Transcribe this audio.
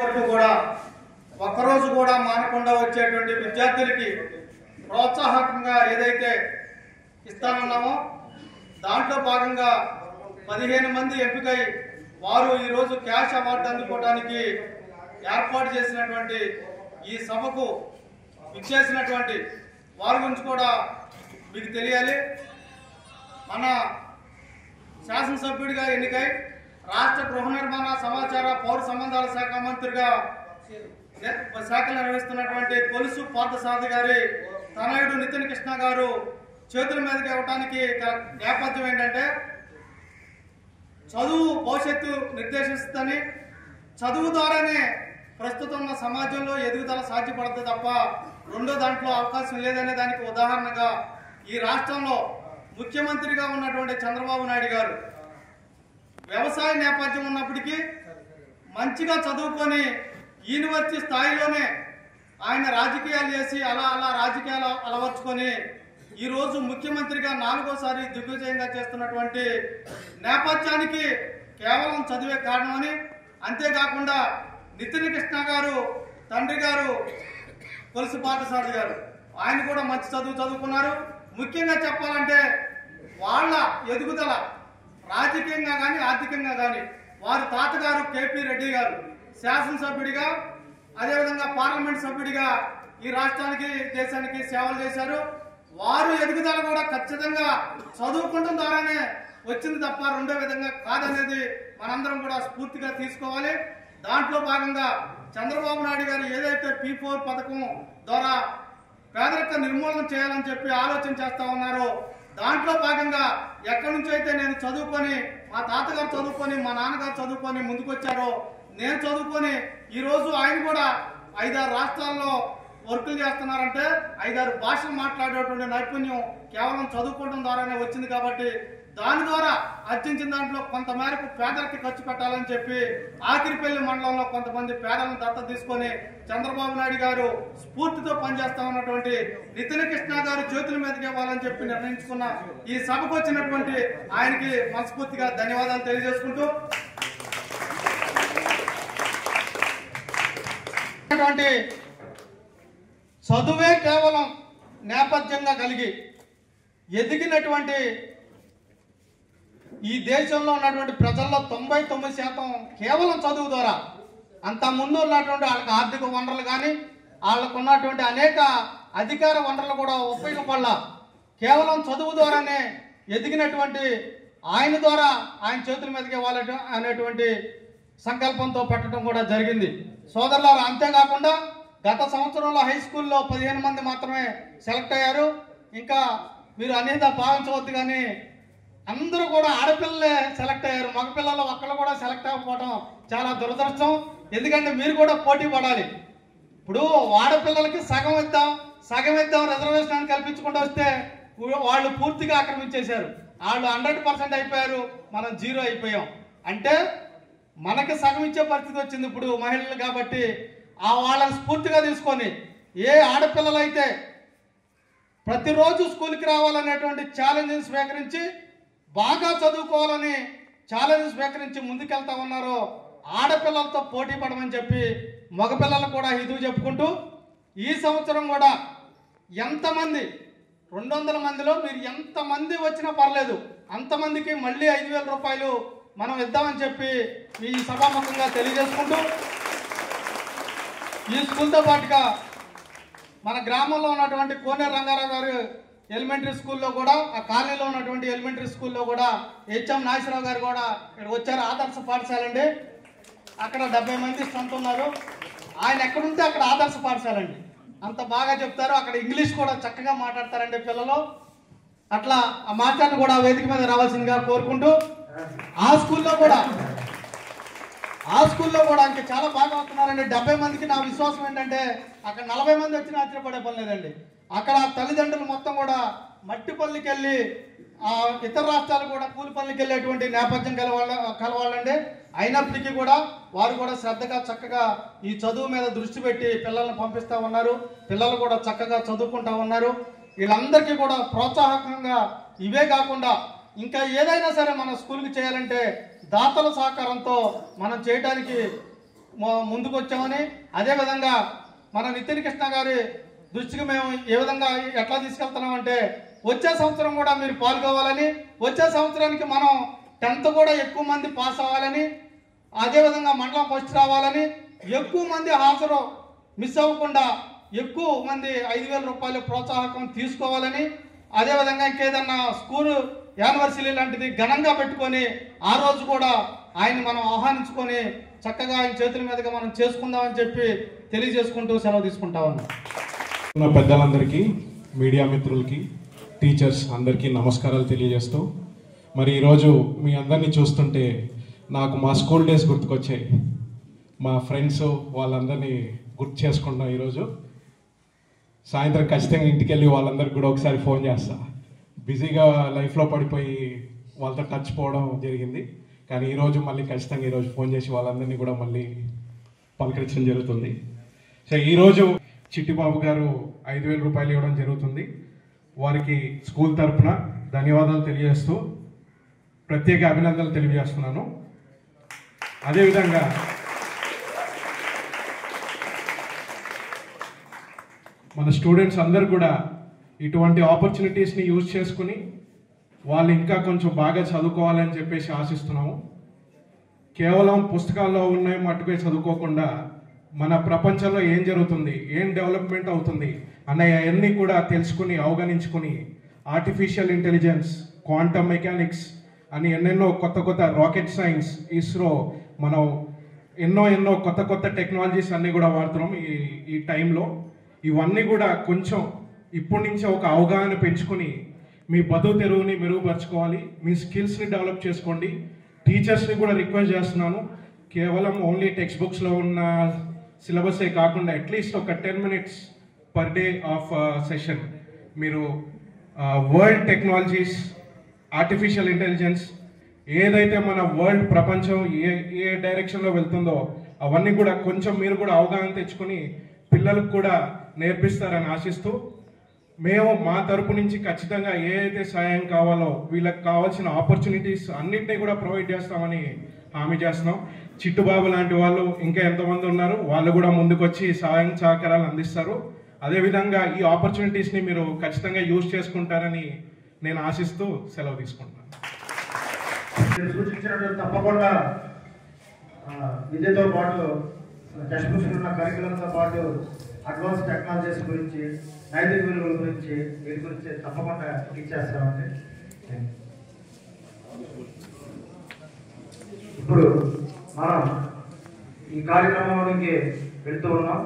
వరకు కూడా ఒక్కరోజు కూడా మానకుండా వచ్చేటువంటి విద్యార్థులకి ప్రోత్సాహకంగా ఏదైతే ఇస్తానన్నామో దాంట్లో భాగంగా 15 మంది ఎంపికై వారు ఈరోజు క్యాష్ అవార్డు అందుకోవడానికి ఏర్పాటు చేసినటువంటి ఈ సభకు ఇచ్చేసినటువంటి వారి గురించి కూడా మీకు తెలియాలి. మన శాసనసభ్యుడిగా ఎన్నికై రాష్ట్ర గృహ నిర్మాణ సమాచార పౌర సంబంధాల శాఖ మంత్రిగా శాఖలు నిర్వహిస్తున్నటువంటి కొలుసు పార్థసారథి గారి తనయుడు నితిన్ కృష్ణ గారు చేతుల మీదకి ఇవ్వడానికి నేపథ్యం ఏంటంటే చదువు భవిష్యత్తు నిర్దేశిస్తుందని, చదువు ద్వారానే ప్రస్తుతం ఉన్న సమాజంలో ఎదుగుదల సాధ్యపడుతుంది తప్ప రెండో దాంట్లో అవకాశం లేదనే దానికి ఉదాహరణగా ఈ రాష్ట్రంలో ముఖ్యమంత్రిగా ఉన్నటువంటి చంద్రబాబు నాయుడు గారు వ్యవసాయ నేపథ్యం ఉన్నప్పటికీ మంచిగా చదువుకొని యూనివర్సిటీ స్థాయిలోనే ఆయన రాజకీయాలు చేసి అలా రాజకీయాలు అలవర్చుకొని ఈరోజు ముఖ్యమంత్రిగా 4వ సారి దిగ్విజయంగా చేస్తున్నటువంటి నేపథ్యానికి కేవలం చదివే కారణమని, అంతేకాకుండా నితిన్ కృష్ణ గారు తండ్రి గారు కొలుసు పార్థసారథి గారు ఆయన కూడా మంచి చదువుకున్నారు. ముఖ్యంగా చెప్పాలంటే వాళ్ళ ఎదుగుదల రాజకీయంగా కానీ ఆర్థికంగా కానీ వారి తాతగారు కేపీ రెడ్డి గారు శాసనసభ్యుడిగా అదేవిధంగా పార్లమెంట్ సభ్యుడిగా ఈ రాష్ట్రానికి దేశానికి సేవలు చేశారు. వారు ఎదుగుదల కూడా ఖచ్చితంగా చదువుకుంటం ద్వారానే వచ్చింది తప్ప రెండో విధంగా కాదనేది మనందరం కూడా స్ఫూర్తిగా తీసుకోవాలి. దాంట్లో భాగంగా చంద్రబాబు నాయుడు గారు ఏదైతే P4 పథకం ద్వారా పేదరిక నిర్మూలన చేయాలని చెప్పి ఆలోచన చేస్తా ఉన్నారో దాంట్లో భాగంగా ఎక్కడి నుంచి అయితే నేను చదువుకొని మా తాతగారు చదువుకొని మా నాన్నగారు చదువుకొని ముందుకొచ్చారో నేను చదువుకొని ఈరోజు ఆయన కూడా 5-6 రాష్ట్రాల్లో వర్కులు చేస్తున్నారంటే 5-6 భాషలు మాట్లాడేటువంటి నైపుణ్యం కేవలం చదువుకోవడం ద్వారానే వచ్చింది. కాబట్టి దాని ద్వారా అర్జించిన దాంట్లో కొంత మేరకు పేదలకి ఖర్చు పెట్టాలని చెప్పి ఆకిరిపల్లి మండలంలో కొంతమంది పేదలను దత్తత తీసుకొని చంద్రబాబు నాయుడు గారు స్ఫూర్తితో పనిచేస్తా ఉన్నటువంటి నితిన్ కృష్ణ గారు జ్యోతుల మీదకి ఇవ్వాలని చెప్పి నిర్ణయించుకున్న ఈ సభకు వచ్చినటువంటి ఆయనకి మనస్ఫూర్తిగా ధన్యవాదాలు తెలియజేసుకుంటూ చదువే కేవలం నేపథ్యంగా కలిగి ఎదిగినటువంటి ఈ దేశంలో ఉన్నటువంటి ప్రజల్లో 99% కేవలం చదువు ద్వారా, అంత ముందు ఉన్నటువంటి వాళ్ళకి ఆర్థిక వనరులు కానీ వాళ్ళకు ఉన్నటువంటి అనేక అధికార వనరులు కూడా ఉపయోగపడాల కేవలం చదువు ద్వారానే ఎదిగినటువంటి ఆయన ద్వారా ఆయన చేతుల మీదకి ఇవ్వాలి అనేటువంటి సంకల్పంతో పెట్టడం కూడా జరిగింది. సోదరులారా, అంతేకాకుండా గత సంవత్సరంలో హై స్కూల్లో 15 మంది మాత్రమే సెలెక్ట్ అయ్యారు. ఇంకా మీరు అనేది భావించవద్దు కానీ అందరూ కూడా ఆడపిల్లలే సెలెక్ట్ అయ్యారు. మగపిల్లలు ఒక్కళ్ళు కూడా సెలెక్ట్ అవ్వకపోవడం చాలా దురదృష్టం. ఎందుకంటే మీరు కూడా పోటీ పడాలి. ఇప్పుడు ఆడపిల్లలకి సగం ఇద్దాం రిజర్వేషన్ కల్పించుకుంటూ వస్తే వాళ్ళు పూర్తిగా ఆక్రమించేశారు. వాళ్ళు 100% అయిపోయారు, మనం 0 అయిపోయాం. అంటే మనకి సగం ఇచ్చే పరిస్థితి వచ్చింది ఇప్పుడు మహిళలు. కాబట్టి వాళ్ళని స్ఫూర్తిగా తీసుకొని ఏ ఆడపిల్లలైతే ప్రతిరోజు స్కూల్కి రావాలనేటువంటి ఛాలెంజ్ని స్వీకరించి బాగా చదువుకోవాలని ఛాలెంజ్ స్వీకరించి ముందుకెళ్తా ఉన్నారో ఆడపిల్లలతో పోటీ పడమని చెప్పి మగపిల్లలు కూడా హితువు చెప్పుకుంటూ ఈ సంవత్సరం కూడా ఎంతమంది 200 మందిలో మీరు ఎంతమంది వచ్చినా పర్లేదు అంతమందికి మళ్ళీ 5,000 రూపాయలు మనం ఇద్దామని చెప్పి ఈ సభాముఖంగా తెలియజేసుకుంటూ ఈ స్కూల్తో పాటుగా మన గ్రామంలో ఉన్నటువంటి కోనేరు రంగారావు గారు ఎలిమెంటరీ స్కూల్లో కూడా ఆ కాలనీలో ఉన్నటువంటి ఎలిమెంటరీ స్కూల్లో కూడా హెచ్ఎం నాగేశ్వరరావు గారు కూడా ఇక్కడ వచ్చారు. ఆదర్శ పాఠశాల అండి, అక్కడ 70 మంది స్ట్రెంత్ ఉన్నారు. ఆయన ఎక్కడుంటే అక్కడ ఆదర్శ పాఠశాల అండి, అంత బాగా చెప్తారు. అక్కడ ఇంగ్లీష్ కూడా చక్కగా మాట్లాడతారండి పిల్లలు. అట్లా ఆ మాట్లాడిన కూడా వేదిక మీద రావాల్సిందిగా కోరుకుంటూ ఆ స్కూల్లో కూడా ఇంకా చాలా బాగా అవుతున్నారండి. 70 మందికి నా విశ్వాసం ఏంటంటే అక్కడ 40 మంది వచ్చినా ఆశ్చర్యపడే పని లేదండి. అక్కడ తల్లిదండ్రులు మొత్తం కూడా మట్టి పనులకి వెళ్ళి ఇతర రాష్ట్రాలు కూడా కూలి పనులకి వెళ్ళేటువంటి నేపథ్యం కలవాళ్ళండి. అయినప్పటికీ కూడా వారు కూడా శ్రద్ధగా చక్కగా ఈ చదువు మీద దృష్టి పెట్టి పిల్లల్ని పంపిస్తూ ఉన్నారు. పిల్లలు కూడా చక్కగా చదువుకుంటూ ఉన్నారు. వీళ్ళందరికీ కూడా ప్రోత్సాహకంగా ఇవే కాకుండా ఇంకా ఏదైనా సరే మన స్కూల్కి చేయాలంటే దాతల సహకారంతో మనం చేయడానికి ముందుకు వచ్చామని, అదేవిధంగా మన నితిన్ కృష్ణ గారి దృష్టికి మేము ఏ విధంగా ఎట్లా తీసుకెళ్తున్నామంటే వచ్చే సంవత్సరం కూడా మీరు పాల్గొవాలని, వచ్చే సంవత్సరానికి మనం 10th కూడా ఎక్కువ మంది పాస్ అవ్వాలని, అదేవిధంగా మండలం ఫస్ట్ రావాలని, ఎక్కువ మంది హాజరు మిస్ అవ్వకుండా ఎక్కువ మంది 5,000 రూపాయలు ప్రోత్సాహకం తీసుకోవాలని, అదేవిధంగా ఇంకేదన్నా స్కూల్ యానివర్సరీ లాంటిది ఘనంగా పెట్టుకొని ఆ రోజు కూడా ఆయన మనం ఆహ్వానించుకొని చక్కగా ఆయన చేతుల మీదుగా మనం చేసుకుందామని చెప్పి తెలియజేసుకుంటూ సెలవు తీసుకుంటామని పెద్దలందరికీ, మీడియా మిత్రులకి, టీచర్స్ అందరికీ నమస్కారాలు తెలియజేస్తూ, మరి ఈరోజు మీ అందరినీ చూస్తుంటే నాకు మా స్కూల్ డేస్ గుర్తుకొచ్చాయి. మా ఫ్రెండ్స్ వాళ్ళందరినీ గుర్తు చేసుకుంటున్నాం. ఈరోజు సాయంత్రం ఖచ్చితంగా ఇంటికి వెళ్ళి వాళ్ళందరికీ కూడా ఒకసారి ఫోన్ చేస్తా. బిజీగా లైఫ్లో పడిపోయి వాళ్ళతో టచ్ పోవడం జరిగింది, కానీ ఈరోజు మళ్ళీ ఖచ్చితంగా ఈరోజు ఫోన్ చేసి వాళ్ళందరినీ కూడా మళ్ళీ పలకరించడం జరుగుతుంది. సో ఈరోజు చిట్టిబాబు గారు 5,000 రూపాయలు ఇవ్వడం జరుగుతుంది. వారికి స్కూల్ తరఫున ధన్యవాదాలు తెలియజేస్తూ ప్రత్యేక అభినందనలు తెలియజేస్తున్నాను. అదేవిధంగా మన స్టూడెంట్స్ అందరూ కూడా ఇటువంటి ఆపర్చునిటీస్ని యూజ్ చేసుకుని వాళ్ళు ఇంకా కొంచెం బాగా చదువుకోవాలని చెప్పేసి ఆశిస్తున్నాము. కేవలం పుస్తకాల్లో ఉన్నాయి మట్టుకే చదువుకోకుండా మన ప్రపంచంలో ఏం జరుగుతుంది, ఏం డెవలప్మెంట్ అవుతుంది అన్నీ కూడా తెలుసుకుని అవగణించుకుని ఆర్టిఫిషియల్ ఇంటెలిజెన్స్, క్వాంటమ్ మెకానిక్స్ అని ఎన్నెన్నో కొత్త రాకెట్ సైన్స్, ఇస్రో, మనం ఎన్నో కొత్త టెక్నాలజీస్ అన్నీ కూడా వాడుతున్నాం ఈ టైంలో. ఇవన్నీ కూడా కొంచెం ఇప్పటి నుంచే ఒక అవగాహన పెంచుకొని మీ బతుకు తెరువుని మెరుగుపరచుకోవాలి, మీ స్కిల్స్ని డెవలప్ చేసుకోండి. టీచర్స్ని కూడా రిక్వెస్ట్ చేస్తున్నాను, కేవలం ఓన్లీ టెక్స్ట్ బుక్స్లో ఉన్న సిలబసే కాకుండా అట్లీస్ట్ ఒక 10 minutes per day of session మీరు వరల్డ్ టెక్నాలజీస్, ఆర్టిఫిషియల్ ఇంటెలిజెన్స్, ఏదైతే మన వరల్డ్ ప్రపంచం ఏ డైరెక్షన్లో వెళ్తుందో అవన్నీ కూడా కొంచెం మీరు కూడా అవగాహన తెచ్చుకొని పిల్లలకు కూడా నేర్పిస్తారని ఆశిస్తూ, మేము మా తరపు నుంచి ఖచ్చితంగా ఏదైతే సహాయం కావాలో వీళ్ళకి కావాల్సిన ఆపర్చునిటీస్ అన్నింటినీ కూడా ప్రొవైడ్ చేస్తామని హామీ చేస్తున్నాం. చిట్టుబాబు లాంటి వాళ్ళు ఇంకా ఎంతమంది ఉన్నారు, వాళ్ళు కూడా ముందుకొచ్చి సహాయం సహకారాలు అందిస్తారు. అదేవిధంగా ఈ ఆపర్చునిటీస్ని మీరు ఖచ్చితంగా యూజ్ చేసుకుంటారని నేను ఆశిస్తూ సెలవు తీసుకుంటున్నాను. సూచించినట్టు తప్పకుండా విద్యతో పాటు టెక్స్ట్ బుక్స్ ఉన్న కరికులంతో పాటు అడ్వాన్స్ టెక్నాలజీస్ గురించి, నైతిక విలువల గురించి, వీటి గురించి తప్పకుండా ఇచ్చేస్తామండి. ఇప్పుడు మనం ఈ కార్యక్రమానికి వెళ్తూ ఉన్నాం.